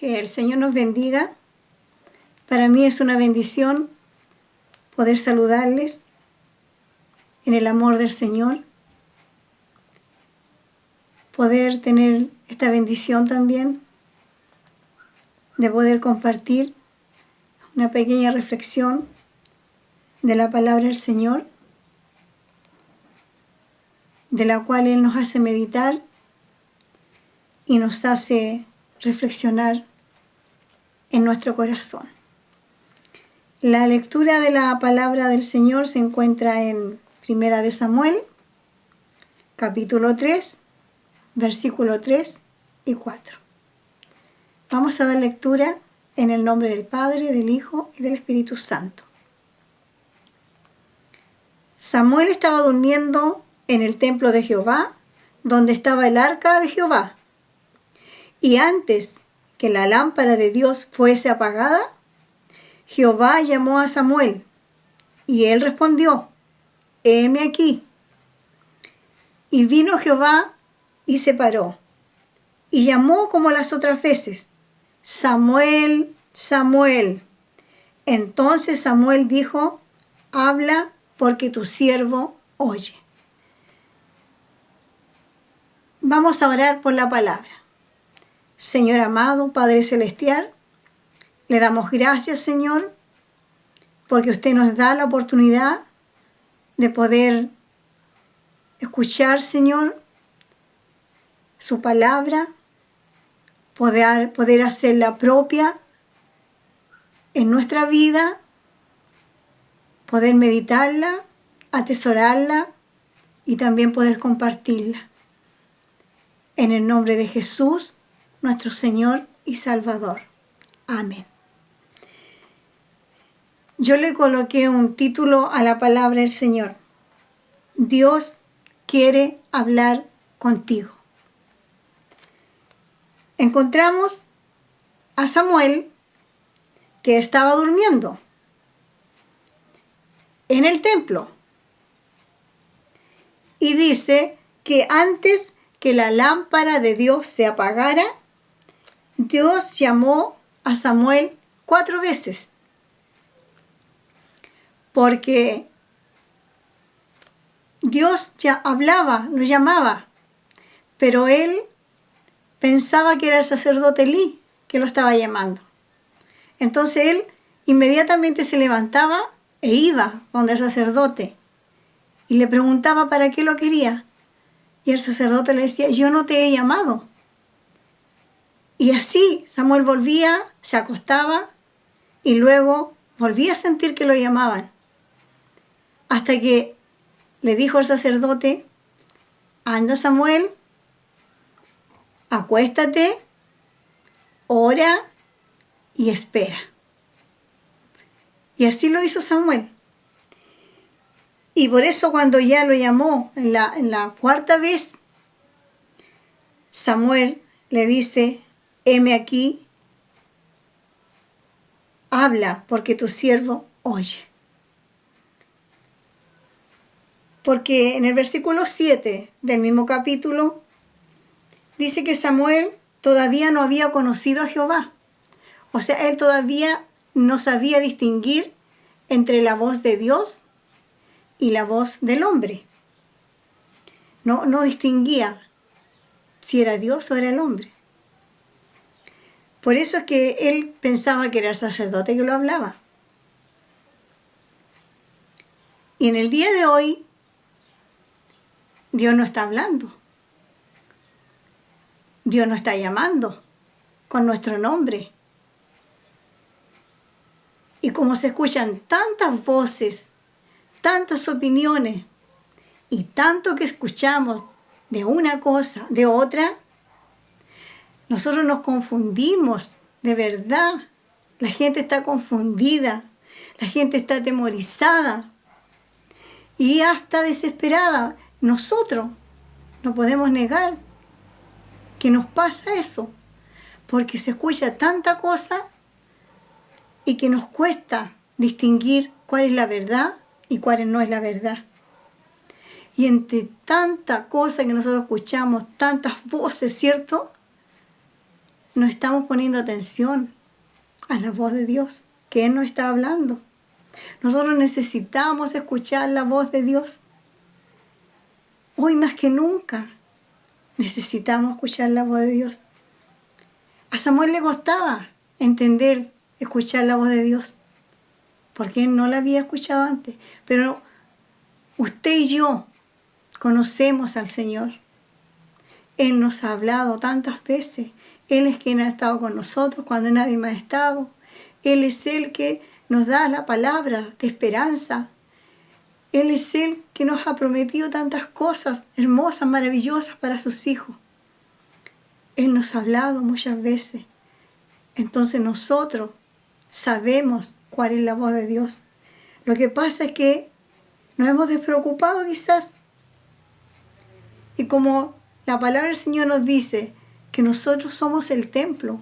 Que el Señor nos bendiga. Para mí es una bendición poder saludarles en el amor del Señor. Poder tener esta bendición también de poder compartir una pequeña reflexión de la palabra del Señor, de la cual Él nos hace meditar y nos hace reflexionar en nuestro corazón. La lectura de la palabra del Señor se encuentra en Primera de Samuel, capítulo 3, versículo 3 y 4. Vamos a dar lectura en el nombre del Padre, del Hijo y del Espíritu Santo. Samuel estaba durmiendo en el templo de Jehová, donde estaba el arca de Jehová. Y antes que la lámpara de Dios fuese apagada, Jehová llamó a Samuel, y él respondió: heme aquí. Y vino Jehová y se paró, y llamó como las otras veces: Samuel, Samuel. Entonces Samuel dijo: habla, porque tu siervo oye. Vamos a orar por la palabra. Señor amado, Padre Celestial, le damos gracias, Señor, porque usted nos da la oportunidad de poder escuchar, Señor, su palabra, poder hacerla propia en nuestra vida, poder meditarla, atesorarla y también poder compartirla. En el nombre de Jesús, nuestro Señor y Salvador. Amén. Yo le coloqué un título a la palabra del Señor: Dios quiere hablar contigo. Encontramos a Samuel, que estaba durmiendo en el templo, y dice que antes que la lámpara de Dios se apagara, Dios llamó a Samuel 4 veces, porque Dios ya hablaba, lo llamaba, pero él pensaba que era el sacerdote Elí que lo estaba llamando. Entonces él inmediatamente se levantaba e iba donde el sacerdote y le preguntaba para qué lo quería. Y el sacerdote le decía: yo no te he llamado. Y así Samuel volvía, se acostaba y luego volvía a sentir que lo llamaban. Hasta que le dijo el sacerdote: anda, Samuel, acuéstate, ora y espera. Y así lo hizo Samuel. Y por eso cuando ya lo llamó en la 4ª vez, Samuel le dice: heme aquí, habla, porque tu siervo oye. Porque en el versículo 7 del mismo capítulo dice que Samuel todavía no había conocido a Jehová. O sea, él todavía no sabía distinguir entre la voz de Dios y la voz del hombre. No distinguía si era Dios o era el hombre. Por eso es que él pensaba que era el sacerdote que lo hablaba. Y en el día de hoy, Dios no está hablando. Dios nos está llamando con nuestro nombre. Y como se escuchan tantas voces, tantas opiniones y tanto que escuchamos de una cosa, de otra, nosotros nos confundimos, de verdad. La gente está confundida, la gente está atemorizada y hasta desesperada. Nosotros no podemos negar que nos pasa eso, porque se escucha tanta cosa y que nos cuesta distinguir cuál es la verdad y cuál no es la verdad. Y entre tanta cosa que nosotros escuchamos, tantas voces, ¿cierto? no estamos poniendo atención a la voz de Dios, que Él nos está hablando. Nosotros necesitamos escuchar la voz de Dios. Hoy más que nunca necesitamos escuchar la voz de Dios. A Samuel le costaba entender, escuchar la voz de Dios, porque él no la había escuchado antes. Pero usted y yo conocemos al Señor. Él nos ha hablado tantas veces. Él es quien ha estado con nosotros cuando nadie más ha estado. Él es el que nos da la palabra de esperanza. Él es el que nos ha prometido tantas cosas hermosas, maravillosas para sus hijos. Él nos ha hablado muchas veces. Entonces nosotros sabemos cuál es la voz de Dios. Lo que pasa es que nos hemos despreocupado quizás. Y como la palabra del Señor nos dice que nosotros somos el templo,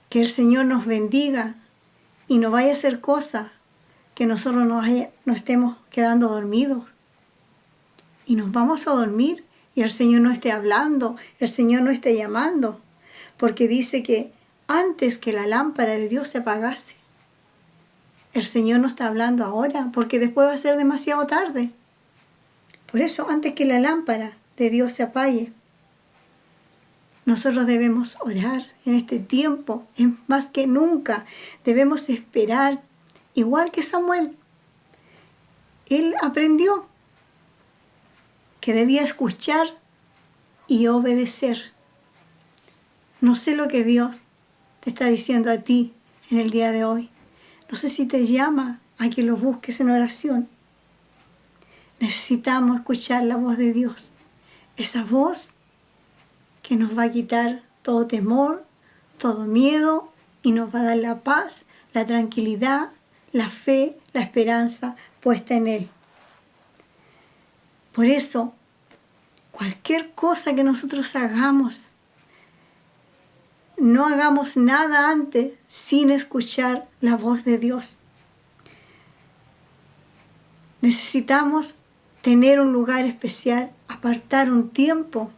que el Señor nos bendiga y no vaya a hacer cosas que nosotros nos estemos quedando dormidos. Y nos vamos a dormir y el Señor no esté hablando, el Señor no esté llamando, porque dice que antes que la lámpara de Dios se apagase, el Señor no está hablando ahora, porque después va a ser demasiado tarde. Por eso, antes que la lámpara de Dios se apague, nosotros debemos orar en este tiempo, más que nunca. Debemos esperar, igual que Samuel. Él aprendió que debía escuchar y obedecer. No sé lo que Dios te está diciendo a ti en el día de hoy. No sé si te llama a que lo busques en oración. Necesitamos escuchar la voz de Dios. Esa voz que nos va a quitar todo temor, todo miedo y nos va a dar la paz, la tranquilidad, la fe, la esperanza puesta en Él. Por eso, cualquier cosa que nosotros hagamos, no hagamos nada antes sin escuchar la voz de Dios. Necesitamos tener un lugar especial, apartar un tiempo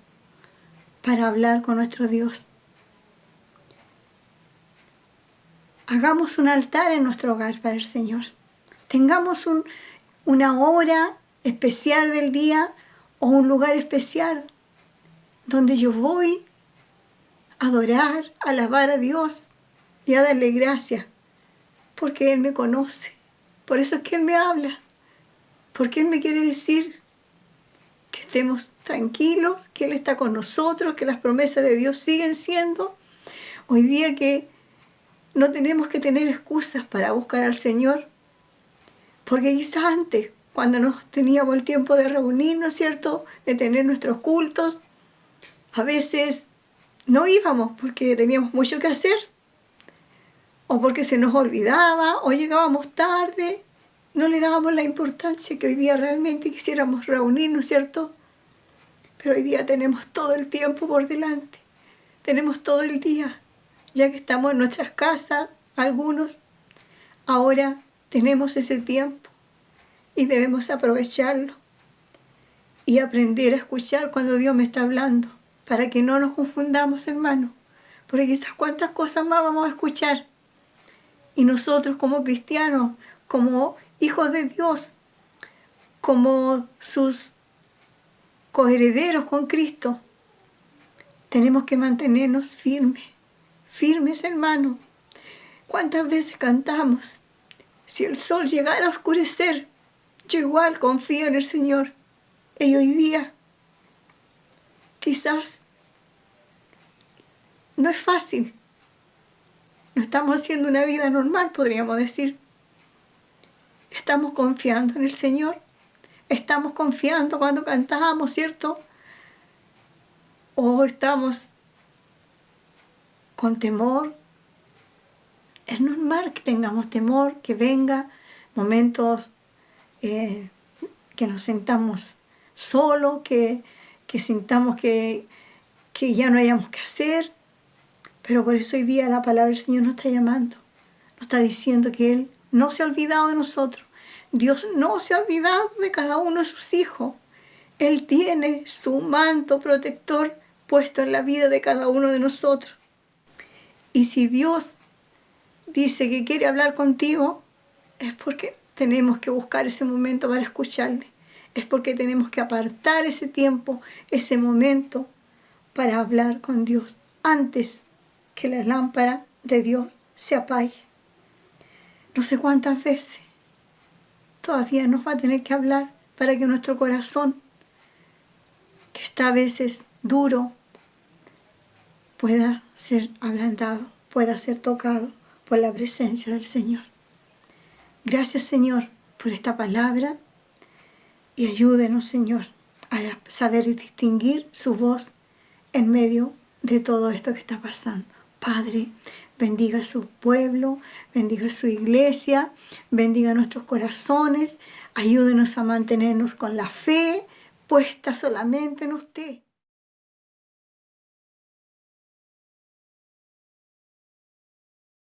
para hablar con nuestro Dios. Hagamos un altar en nuestro hogar para el Señor. Tengamos una hora especial del día o un lugar especial donde yo voy a adorar, a alabar a Dios y a darle gracias, porque Él me conoce. Por eso es que Él me habla, porque Él me quiere decir que estemos tranquilos, que Él está con nosotros, que las promesas de Dios siguen siendo. Hoy día que no tenemos que tener excusas para buscar al Señor, porque quizás antes, cuando nos teníamos el tiempo de reunirnos, ¿cierto?, de tener nuestros cultos, a veces no íbamos porque teníamos mucho que hacer, o porque se nos olvidaba, o llegábamos tarde, no le dábamos la importancia que hoy día realmente quisiéramos reunirnos, ¿cierto? Pero hoy día tenemos todo el tiempo por delante, tenemos todo el día, ya que estamos en nuestras casas, algunos, ahora tenemos ese tiempo y debemos aprovecharlo y aprender a escuchar cuando Dios me está hablando, para que no nos confundamos, hermanos, porque quizás cuántas cosas más vamos a escuchar. Y nosotros como cristianos, como hijos de Dios, como sus coherederos con Cristo, tenemos que mantenernos firmes, hermanos. ¿Cuántas veces cantamos? Si el sol llegara a oscurecer, yo igual confío en el Señor. Y hoy día, quizás, no es fácil. No estamos haciendo una vida normal, podríamos decir. Estamos confiando en el Señor. Estamos confiando cuando cantamos, ¿cierto? O estamos con temor. Es normal que tengamos temor, que venga momentos que nos sentamos solos, que sintamos que ya no hayamos que hacer. Pero por eso hoy día la palabra del Señor nos está llamando. Nos está diciendo que Él no se ha olvidado de nosotros. Dios no se ha olvidado de cada uno de sus hijos. Él tiene su manto protector puesto en la vida de cada uno de nosotros. Y si Dios dice que quiere hablar contigo, es porque tenemos que buscar ese momento para escucharle. Es porque tenemos que apartar ese tiempo, ese momento para hablar con Dios antes que la lámpara de Dios se apague. No sé cuántas veces todavía nos va a tener que hablar para que nuestro corazón, que está a veces duro, pueda ser ablandado, pueda ser tocado por la presencia del Señor. Gracias, Señor, por esta palabra y ayúdenos, Señor, a saber distinguir su voz en medio de todo esto que está pasando. Padre, bendiga a su pueblo, bendiga a su iglesia, bendiga nuestros corazones, ayúdenos a mantenernos con la fe puesta solamente en usted.